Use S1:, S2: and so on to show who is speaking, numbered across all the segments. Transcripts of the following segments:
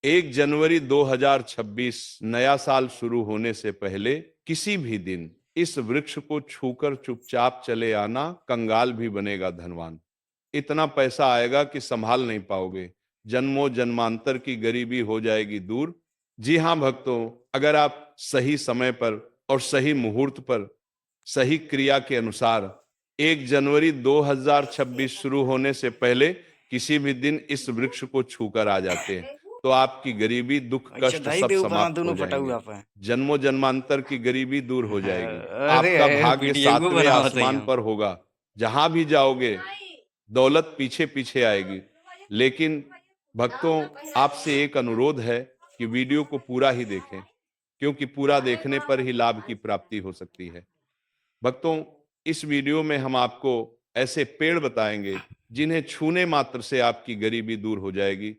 S1: 1 जनवरी 2026 नया साल शुरू होने से पहले किसी भी दिन इस वृक्ष को छूकर चुपचाप चले आना, कंगाल भी बनेगा धनवान। इतना पैसा आएगा कि संभाल नहीं पाओगे। जन्मों जन्मांतर की गरीबी हो जाएगी दूर। जी हाँ भक्तों, अगर आप सही समय पर और सही मुहूर्त पर सही क्रिया के अनुसार 1 जनवरी 2026 शुरू होने से पहले किसी भी दिन इस वृक्ष को छूकर आ जाते हैं, तो आपकी गरीबी, दुख,
S2: अच्छा
S1: कष्ट
S2: दाई
S1: सब
S2: देवपना
S1: समाप्त हो
S2: दोनों
S1: जाएंगे।
S2: पटाऊ पे।
S1: जन्मों जन्मांतर की गरीबी दूर हो जाएगी।
S2: अरे
S1: आपका भाग्य
S2: वीडियो को
S1: 7वें
S2: बनावत है
S1: आसमान
S2: हम।
S1: पर होगा। जहां भी जाओगे दौलत पीछे पीछे आएगी। लेकिन भक्तों, आपसे एक अनुरोध है कि वीडियो को पूरा ही देखें, क्योंकि पूरा देखने पर ही लाभ की प्राप्ति हो सकती है। भक्तों, इस वीडियो में हम आपको ऐसे पेड़ बताएंगे जिन्हें छूने मात्र से आपकी गरीबी दूर हो जाएगी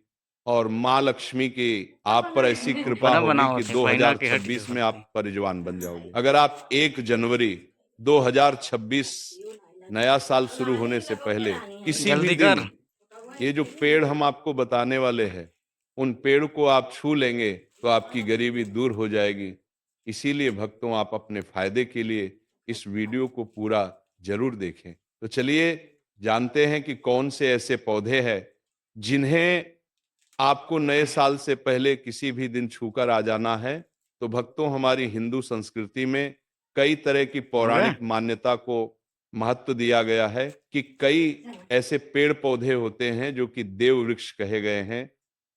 S1: और माँ लक्ष्मी की आप पर ऐसी कृपा
S2: अपना
S1: होगी कि
S2: बनावत है पहना के हट के
S1: 2026 में
S2: सकते।
S1: आप परिजवान बन जाओगे। अगर आप 1 जनवरी 2026 नया साल शुरू होने से पहले किसी भी
S2: जल्दी कर।
S1: दिन ये जो पेड़ हम आपको बताने वाले हैं, उन पेड़ को आप छू लेंगे तो आपकी गरीबी दूर हो जाएगी। इसीलिए भक्तों, आप अपने फायदे के लिए इस वीडियो को पूरा जरूर देखें। तो चलिए जानते हैं कि कौन से ऐसे पौधे हैं जिन्हें आपको नए साल से पहले किसी भी दिन छूकर आ जाना है। तो भक्तों, हमारी हिंदू संस्कृति में कई तरह की
S2: हो गया।
S1: पौराणिक मान्यता को महत्व दिया गया है कि कई ऐसे पेड़ पौधे होते हैं जो कि देव वृक्ष कहे गए हैं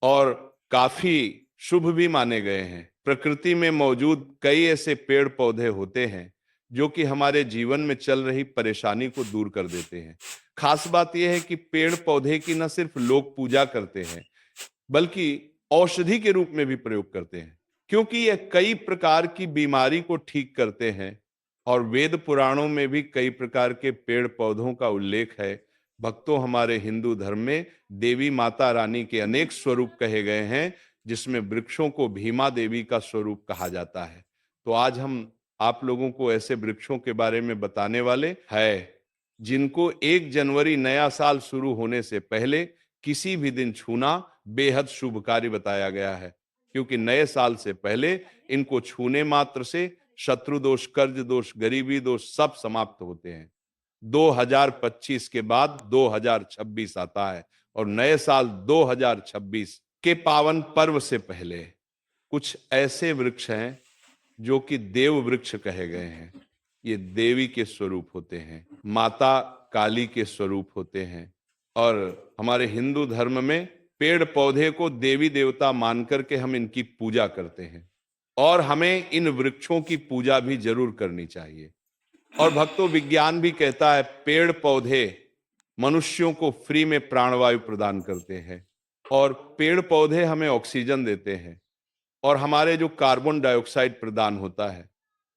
S1: और काफी शुभ भी माने गए हैं। प्रकृति में मौजूद कई ऐसे पेड़ पौधे होते हैं जो कि हमारे जीवन में चल रही परेशानी को दूर कर देते हैं। खास बात यह है कि पेड़ पौधे की न सिर्फ लोग पूजा करते हैं, बल्कि औषधि के रूप में भी प्रयोग करते हैं, क्योंकि यह कई प्रकार की बीमारी को ठीक करते हैं। और वेद पुराणों में भी कई प्रकार के पेड़ पौधों का उल्लेख है। भक्तों, हमारे हिंदू धर्म में देवी माता रानी के अनेक स्वरूप कहे गए हैं, जिसमें वृक्षों को भीमा देवी का स्वरूप कहा जाता है। तो आज हम आप लोगों को ऐसे वृक्षों के बारे में बताने वाले हैं जिनको 1 जनवरी नया साल शुरू होने से पहले किसी भी दिन छूना बेहद शुभ कार्य बताया गया है, क्योंकि नए साल से पहले इनको छूने मात्र से शत्रु दोष, कर्ज दोष, गरीबी दोष सब समाप्त होते हैं। 2025 के बाद 2026 आता है और नए साल 2026 के पावन पर्व से पहले कुछ ऐसे वृक्ष हैं जो कि देव वृक्ष कहे गए हैं। ये देवी के स्वरूप होते हैं, माता काली के स्वरूप होते हैं। और हमारे हिंदू धर्म में पेड़ पौधे को देवी देवता मान करके हम इनकी पूजा करते हैं और हमें इन वृक्षों की पूजा भी जरूर करनी चाहिए। और भक्तों, विज्ञान भी कहता है पेड़ पौधे मनुष्यों को फ्री में प्राणवायु प्रदान करते हैं और पेड़ पौधे हमें ऑक्सीजन देते हैं और हमारे जो कार्बन डाइऑक्साइड प्रदान होता है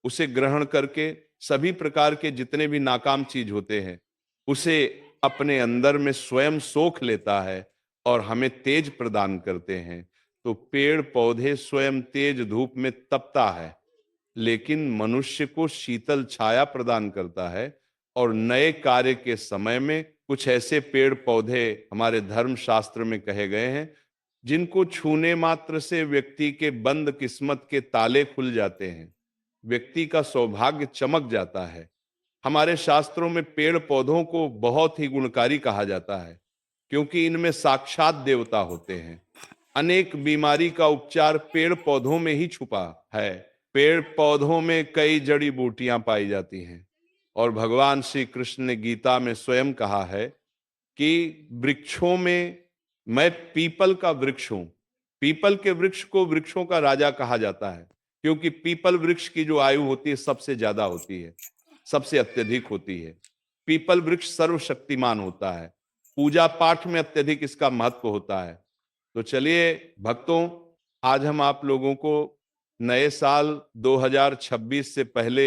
S1: उसे ग्रहण करके सभी प्रकार के जितने भी नाकाम चीज होते हैं उसे अपने अंदर में स्वयं सोख लेता है और हमें तेज प्रदान करते हैं। तो पेड़ पौधे स्वयं तेज धूप में तपता है, लेकिन मनुष्य को शीतल छाया प्रदान करता है। और नए कार्य के समय में कुछ ऐसे पेड़ पौधे हमारे धर्म शास्त्र में कहे गए हैं जिनको छूने मात्र से व्यक्ति के बंद किस्मत के ताले खुल जाते हैं, व्यक्ति का सौभाग्य चमक जाता है। हमारे शास्त्रों में पेड़ पौधों को बहुत ही गुणकारी कहा जाता है, क्योंकि इनमें साक्षात देवता होते हैं। अनेक बीमारी का उपचार पेड़ पौधों में ही छुपा है। पेड़ पौधों में कई जड़ी बूटियां पाई जाती हैं और भगवान श्री कृष्ण ने गीता में स्वयं कहा है कि वृक्षों में मैं पीपल का वृक्ष हूं। पीपल के वृक्ष को वृक्षों का राजा कहा जाता है, क्योंकि पीपल वृक्ष की जो आयु होती है सबसे ज्यादा होती है, सबसे अत्यधिक होती है। पीपल वृक्ष सर्वशक्तिमान होता है, पूजा पाठ में अत्यधिक इसका महत्व होता है। तो चलिए भक्तों, आज हम आप लोगों को नए साल 2026 से पहले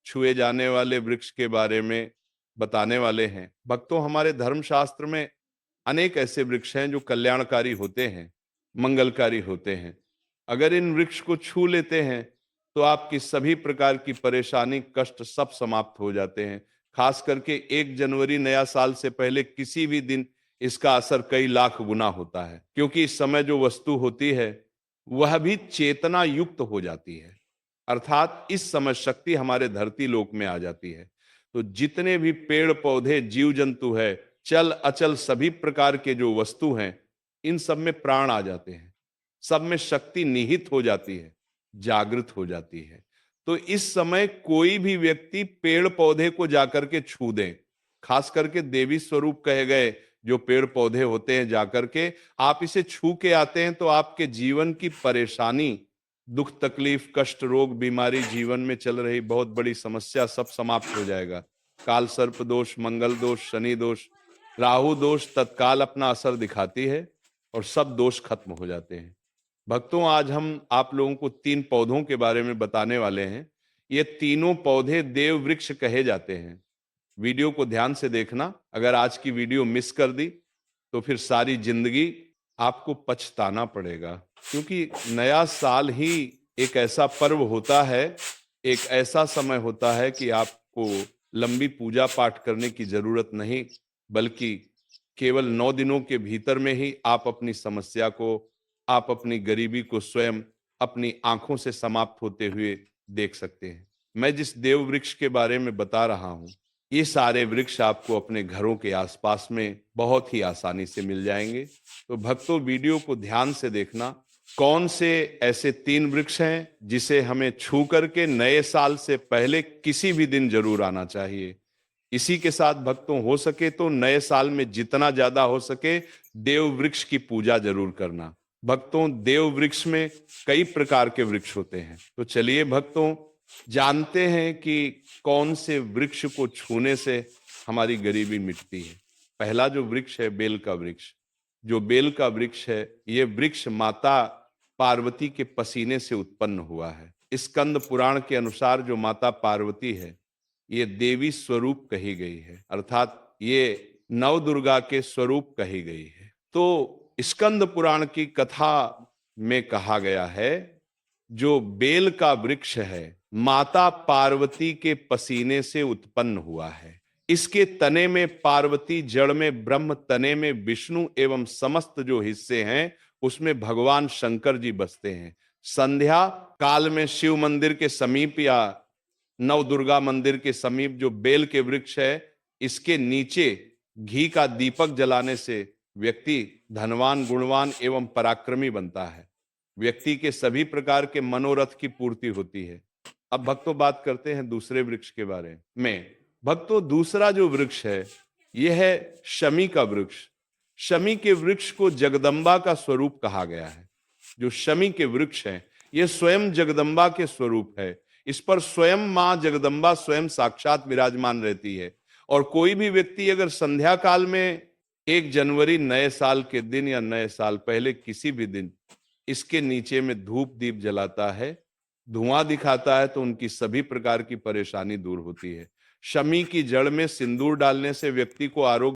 S1: छुए जाने वाले वृक्ष के बारे में बताने वाले हैं। भक्तों, हमारे धर्मशास्त्र में अनेक ऐसे वृक्ष हैं जो कल्याणकारी होते हैं, मंगलकारी होते हैं। अगर इन वृक्ष को छू लेते हैं तो आपकी सभी प्रकार की परेशानी, कष्ट सब समाप्त हो जाते हैं। खास करके 1 जनवरी नया साल से पहले किसी भी दिन इसका असर कई लाख गुना होता है, क्योंकि इस समय जो वस्तु होती है वह भी चेतना युक्त हो जाती है, अर्थात इस समझ शक्ति हमारे धरती लोक में आ जाती है। तो जितने भी पेड़ पौधे जीव जंतु है, चल अचल सभी प्रकार के जो वस्तु हैं, इन सब में प्राण आ जाते हैं, सब में शक्ति निहित हो जाती है, जागृत हो जाती है। तो इस समय कोई भी व्यक्ति पेड़ पौधे को जाकर के छू दे, खास करके देवी स्वरूप कहे गए जो पेड़ पौधे होते हैं, जाकर के आप इसे छू के आते हैं तो आपके जीवन की परेशानी, दुख तकलीफ कष्ट रोग बीमारी, जीवन में चल रही बहुत बड़ी समस्या सब समाप्त हो जाएगा। काल सर्प दोष, मंगल दोष, शनि दोष, राहु दोष तत्काल अपना असर दिखाती है और सब दोष खत्म हो जाते हैं। भक्तों, आज हम आप लोगों को 3 पौधों के बारे में बताने वाले हैं। ये तीनों पौधे देव वृक्ष कहे जाते हैं। वीडियो को ध्यान से देखना, अगर आज की वीडियो मिस कर दी तो फिर सारी जिंदगी आपको पछताना पड़ेगा, क्योंकि नया साल ही एक ऐसा पर्व होता है, एक ऐसा समय होता है कि आपको लंबी पूजा पाठ करने की जरूरत नहीं, बल्कि केवल 9 दिनों के भीतर में ही आप अपनी समस्या को, आप अपनी गरीबी को स्वयं अपनी आंखों से समाप्त होते हुए देख सकते हैं। मैं जिस देव वृक्ष के बारे में बता रहा हूं, ये सारे वृक्ष आपको अपने घरों के आसपास में बहुत ही आसानी से मिल जाएंगे। तो भक्तों, वीडियो को ध्यान से देखना। कौन से ऐसे 3 वृक्ष हैं जिसे हमें छू करके नए साल से पहले किसी भी दिन जरूर आना चाहिए। इसी के साथ भक्तों, हो सके तो नए साल में जितना ज्यादा हो सके देव वृक्ष की पूजा जरूर करना। भक्तों, देव वृक्ष में कई प्रकार के वृक्ष होते हैं। तो चलिए भक्तों, जानते हैं कि कौन से वृक्ष को छूने से हमारी गरीबी मिटती है। पहला जो वृक्ष है, बेल का वृक्ष। जो बेल का वृक्ष है, ये वृक्ष माता पार्वती के पसीने से उत्पन्न हुआ है। स्कंद पुराण के अनुसार जो माता पार्वती है, ये देवी स्वरूप कही गई है, अर्थात ये नव दुर्गा के स्वरूप कही गई है। तो स्कंद पुराण की कथा में कहा गया है, जो बेल का वृक्ष है माता पार्वती के पसीने से उत्पन्न हुआ है। इसके तने में पार्वती, जड़ में ब्रह्म, तने में विष्णु एवं समस्त जो हिस्से हैं उसमें भगवान शंकर जी बसते हैं। संध्या काल में शिव मंदिर के समीप या नव दुर्गा मंदिर के समीप जो बेल के वृक्ष है, इसके नीचे घी का दीपक जलाने से व्यक्ति धनवान, गुणवान एवं पराक्रमी बनता है। व्यक्ति के सभी प्रकार के मनोरथ की पूर्ति होती है। अब भक्तों, बात करते हैं दूसरे वृक्ष के बारे में। भक्तों, दूसरा जो वृक्ष है, यह है शमी का वृक्ष। शमी के वृक्ष को जगदम्बा का स्वरूप कहा गया है। जो शमी के वृक्ष है, यह स्वयं जगदम्बा के स्वरूप है। इस पर स्वयं मां जगदम्बा स्वयं साक्षात विराजमान रहती है। और कोई भी व्यक्ति अगर संध्या काल में 1 जनवरी नए साल के दिन या नए साल पहले किसी भी दिन इसके नीचे में धूप दीप जलाता है, धुआं दिखाता है, तो उनकी सभी प्रकार की परेशानी दूर होती है। शमी की जड़ में सिंदूर डालने से व्यक्ति को आरोग्य